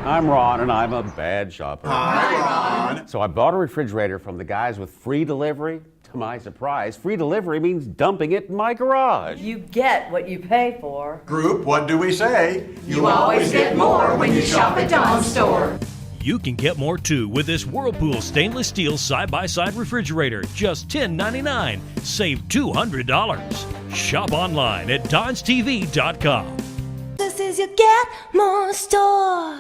I'm Ron, and I'm a bad shopper. Hi, Ron. So I bought a refrigerator from the guys with free delivery. To my surprise, free delivery means dumping it in my garage. You get what you pay for. Group, what do we say? You always get more when you shop at Don's store. You can get more too with this Whirlpool stainless steel side-by-side refrigerator, just $10.99. Save $200. Shop online at donstv.com. This is your Get More store.